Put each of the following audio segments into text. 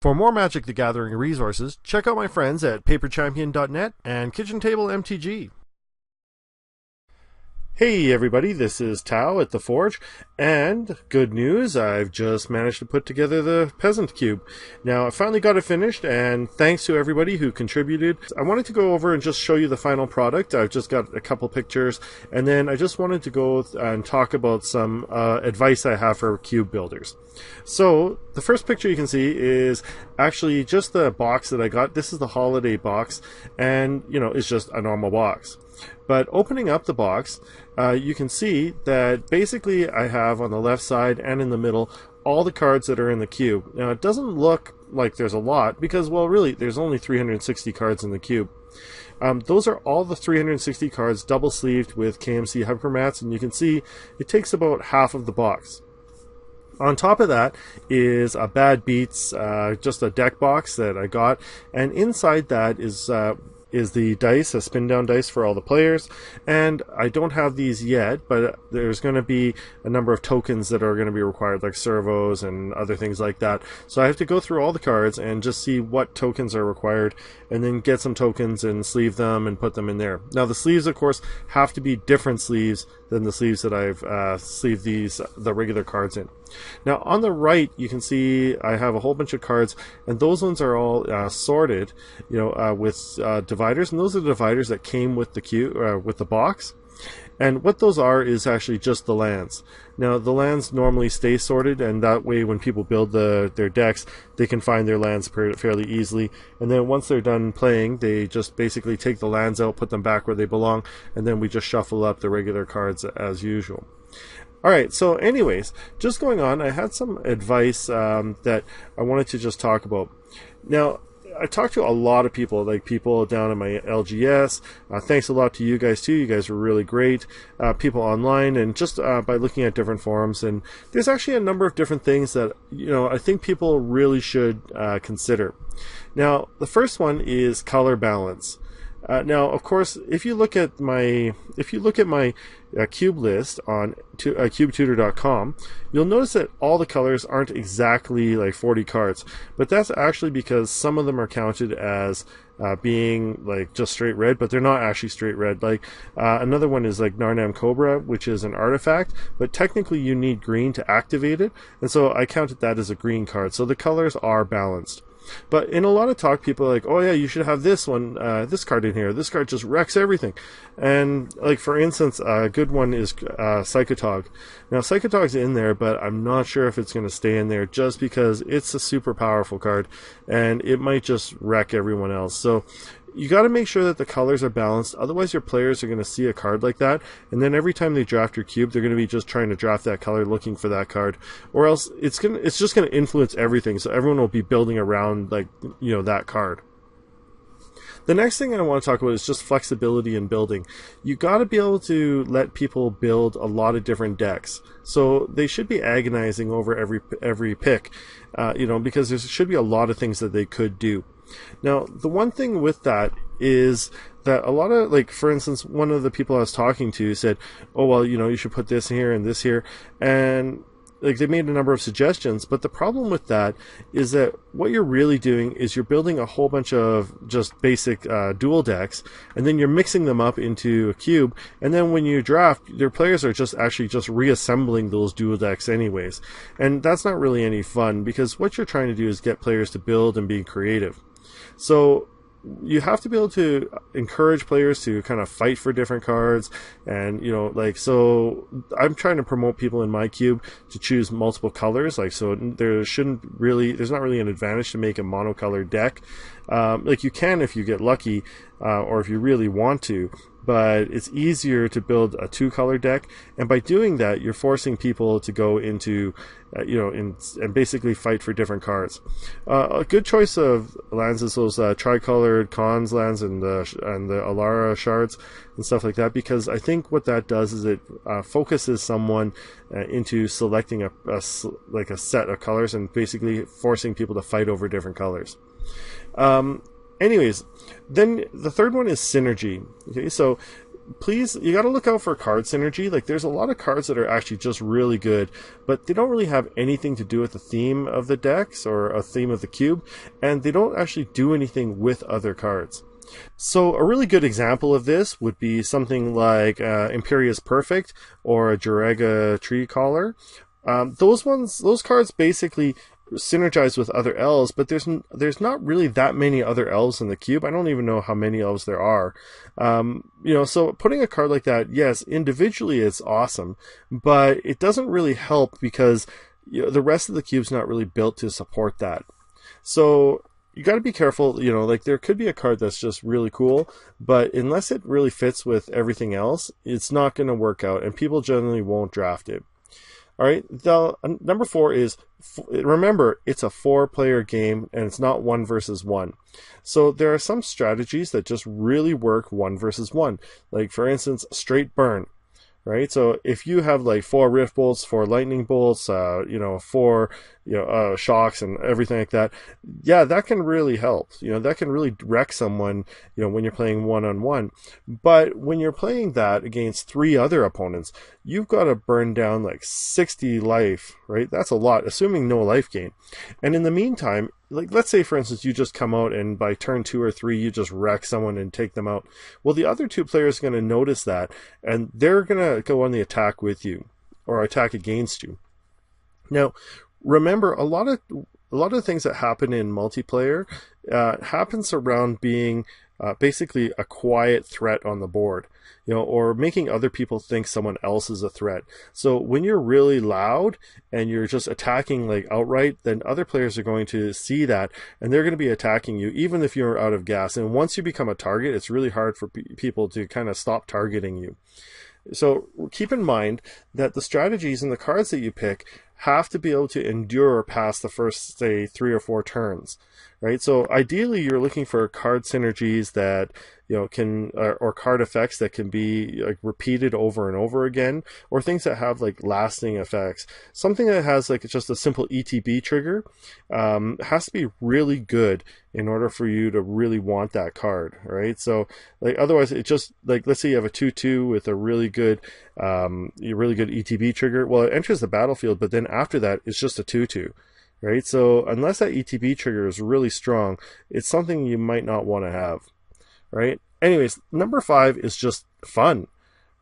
For more Magic the Gathering resources, check out my friends at paperchampion.net and Kitchen Table MTG. Hey everybody, this is Tao at the Forge, and good news, I've just managed to put together the Peasant Cube. Now, I finally got it finished, and thanks to everybody who contributed. I wanted to go over and just show you the final product. I've just got a couple pictures, and then I just wanted to go and talk about some advice I have for cube builders. So, the first picture you can see is actually just the box that I got. This is the holiday box, and, it's just a normal box. But opening up the box, you can see that basically I have on the left side and in the middle all the cards that are in the cube. Now it doesn't look like there's a lot because, well, really there's only 360 cards in the cube. Those are all the 360 cards double sleeved with KMC hypermats, and you can see it takes about half of the box. On top of that is a Bad Beats, just a deck box that I got, and inside that is the dice, a spin down dice for all the players, and I don't have these yet, but there's going to be a number of tokens that are going to be required, like servos and other things like that. So I have to go through all the cards and just see what tokens are required, and then get some tokens and sleeve them and put them in there. Now the sleeves, of course, have to be different sleeves than the sleeves that I've sleeved the regular cards in. Now on the right you can see I have a whole bunch of cards, and those ones are all sorted, with dividers, and those are the dividers that came with the cube, with the box. And what those are is actually just the lands. Now the lands normally stay sorted, and that way when people build their decks, they can find their lands fairly easily. And then once they're done playing, they just basically take the lands out, put them back where they belong, and then we just shuffle up the regular cards as usual. Alright, so anyways, just going on, I had some advice that I wanted to just talk about. Now, I talked to a lot of people, like people down in my LGS. Thanks a lot to you guys too. You guys were really great. People online, and just by looking at different forums. And there's actually a number of different things that I think people really should consider. Now, the first one is color balance. Now, of course, if you look at my cube list on cubetutor.com, you'll notice that all the colors aren't exactly like 40 cards, but that's actually because some of them are counted as being like just straight red, but they're not actually straight red. Like another one is like Narnam Cobra, which is an artifact, but technically you need green to activate it, and so I counted that as a green card. So the colors are balanced. But in a lot of talk, people are like, oh yeah, you should have this one, this card in here. This card just wrecks everything. And like, for instance, a good one is Psychotog. Now Psychotog's in there, but I'm not sure if it's going to stay in there just because it's a super powerful card and it might just wreck everyone else. So you got to make sure that the colors are balanced, otherwise your players are going to see a card like that, and then every time they draft your cube, they're going to be just trying to draft that color, looking for that card, or else it's just going to influence everything, so everyone will be building around that card. The next thing I want to talk about is just flexibility in building. You got to be able to let people build a lot of different decks. So they should be agonizing over every pick, because there should be a lot of things that they could do. Now, the one thing with that is that a lot of, like, for instance, one of the people I was talking to said, oh, well, you should put this here and this here. And like, they made a number of suggestions, but the problem with that is that what you're really doing is you're building a whole bunch of just basic dual decks, and then you're mixing them up into a cube, and then when you draft, your players are just reassembling those dual decks anyways. And that's not really any fun, because what you're trying to do is get players to build and be creative. So you have to be able to encourage players to kind of fight for different cards, and so I'm trying to promote people in my cube to choose multiple colors, so there's not really an advantage to make a monocolored deck. You can if you get lucky, or if you really want to, but it's easier to build a two-color deck, and by doing that, you're forcing people to go into, and basically fight for different cards. A good choice of lands is those tricolored Khans lands and the Alara shards and stuff like that, because I think what that does is it focuses someone into selecting a set of colors and basically forcing people to fight over different colors. Anyways, then the third one is synergy. Okay, so please, you got to look out for card synergy. Like, there's a lot of cards that are actually just really good, but they don't really have anything to do with the theme of the decks or a theme of the cube, and they don't actually do anything with other cards. So a really good example of this would be something like Imperia's Perfect or a Jurega Tree Caller. Those cards basically synergize with other elves, but there's not really that many other elves in the cube. I don't even know how many elves there are. So putting a card like that, yes, individually it's awesome, but it doesn't really help because the rest of the cube's not really built to support that. So you got to be careful, like there could be a card that's just really cool, but unless it really fits with everything else, it's not going to work out, and people generally won't draft it. All right, number 4 is, remember, it's a 4-player game, and it's not 1 versus 1. So there are some strategies that just really work 1 versus 1. Like, for instance, straight burn. Right, so if you have like 4 rift bolts, 4 lightning bolts, 4 shocks and everything like that, yeah, that can really help. That can really wreck someone, when you're playing 1-on-1. But when you're playing that against 3 other opponents, you've got to burn down like 60 life, right? That's a lot, assuming no life gain. And in the meantime, like, let's say, for instance, you just come out and by turn 2 or 3, you just wreck someone and take them out. Well, the other 2 players are going to notice that, and they're going to go on the attack with you or attack against you. Now, remember, a lot of things that happen in multiplayer happens around being basically a quiet threat on the board, or making other people think someone else is a threat. So when you're really loud and you're just attacking like outright, then other players are going to see that, and they're going to be attacking you even if you're out of gas. And once you become a target, it's really hard for people to kind of stop targeting you. So keep in mind that the strategies and the cards that you pick have to be able to endure past the first, say, 3 or 4 turns, right? So ideally, you're looking for card synergies that can or card effects that can be like repeated over and over again, or things that have like lasting effects. Something that has like just a simple ETB trigger has to be really good in order for you to really want that card, right? So otherwise, it just let's say you have a 2/2 with a really good ETB trigger. Well, it enters the battlefield, but then after that, it's just a 2/2. Right? So unless that ETB trigger is really strong, it's something you might not want to have. Right? Anyways, number 5 is just fun.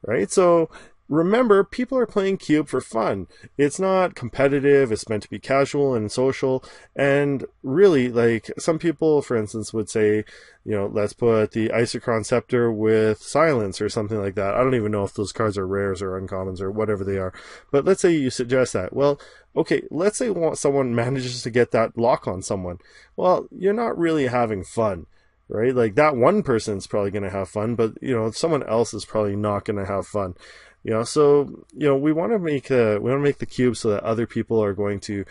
Right? So remember, people are playing Cube for fun. It's not competitive. It's meant to be casual and social. And really, like, some people, for instance, would say, let's put the Isochron Scepter with Silence or something like that. I don't even know if those cards are rares or uncommons or whatever they are. But let's say you suggest that. Well, okay, let's say someone manages to get that lock on someone. Well, you're not really having fun. Right? Like, that one person's probably going to have fun, but, someone else is probably not going to have fun. So we want to make the cube so that other people are going to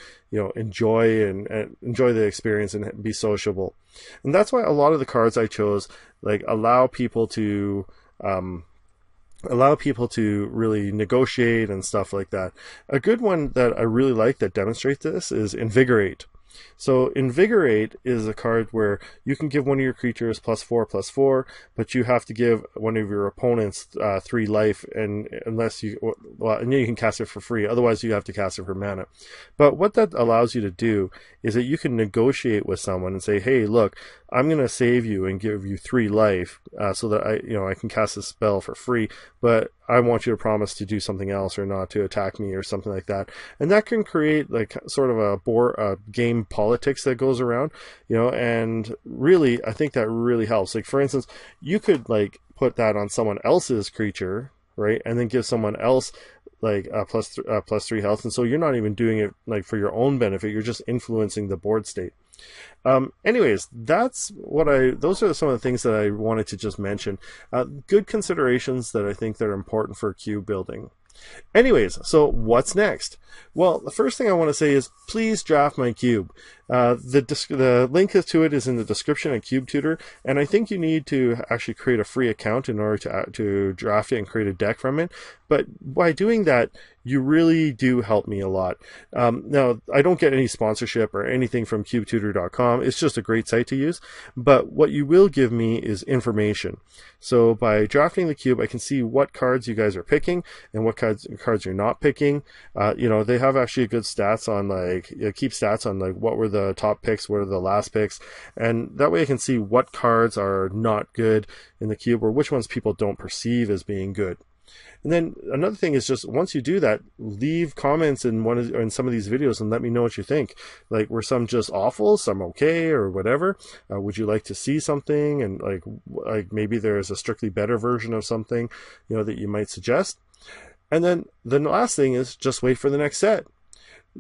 enjoy and enjoy the experience and be sociable, and that's why a lot of the cards I chose allow people to really negotiate and stuff like that. A good one that I really like that demonstrates this is Invigorate. So Invigorate is a card where you can give one of your creatures +4/+4, but you have to give one of your opponents 3 life, and then you can cast it for free. Otherwise, you have to cast it for mana. But what that allows you to do is that you can negotiate with someone and say, "Hey, look, I'm going to save you and give you 3 life, so that I can cast this spell for free, but I want you to promise to do something else or not to attack me," or something like that. And that can create sort of a game politics that goes around, and really, I think that really helps. Like, for instance, you could put that on someone else's creature, right? And then give someone else +3 health. And so you're not even doing it for your own benefit. You're just influencing the board state. Anyways, those are some of the things that I wanted to just mention. Good considerations that I think that are important for cube building. Anyways, so what's next? Well, the first thing I want to say is please draft my cube. The link to it is in the description at Cube Tutor, and I think you need to actually create a free account in order to draft it and create a deck from it. But by doing that, you really do help me a lot. Now, I don't get any sponsorship or anything from CubeTutor.com. It's just a great site to use. But what you will give me is information. So by drafting the cube, I can see what cards you guys are picking and what cards you're not picking. They have actually good stats on keep stats on what were the top picks, what are the last picks. And that way I can see what cards are not good in the cube or which ones people don't perceive as being good. And then another thing is just once you do that, leave comments in some of these videos and let me know what you think. Like, were some just awful, some okay, or whatever? Would you like to see something? And like maybe there's a strictly better version of something, that you might suggest. And then the last thing is just wait for the next set.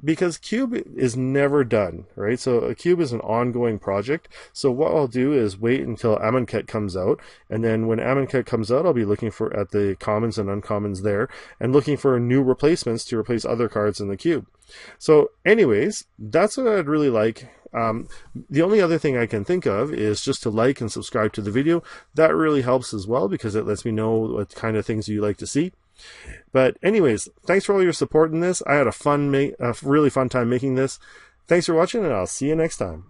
Because cube is never done, right? So a cube is an ongoing project. So what I'll do is wait until Amonkhet comes out, and then when Amonkhet comes out, I'll be looking at the commons and uncommons there, and looking for new replacements to replace other cards in the cube. So anyways, that's what I'd really like. The only other thing I can think of is just to like and subscribe to the video. That really helps as well, because it lets me know what kind of things you like to see. But anyways, thanks for all your support in this. I had a really fun time making this. Thanks for watching, and I'll see you next time.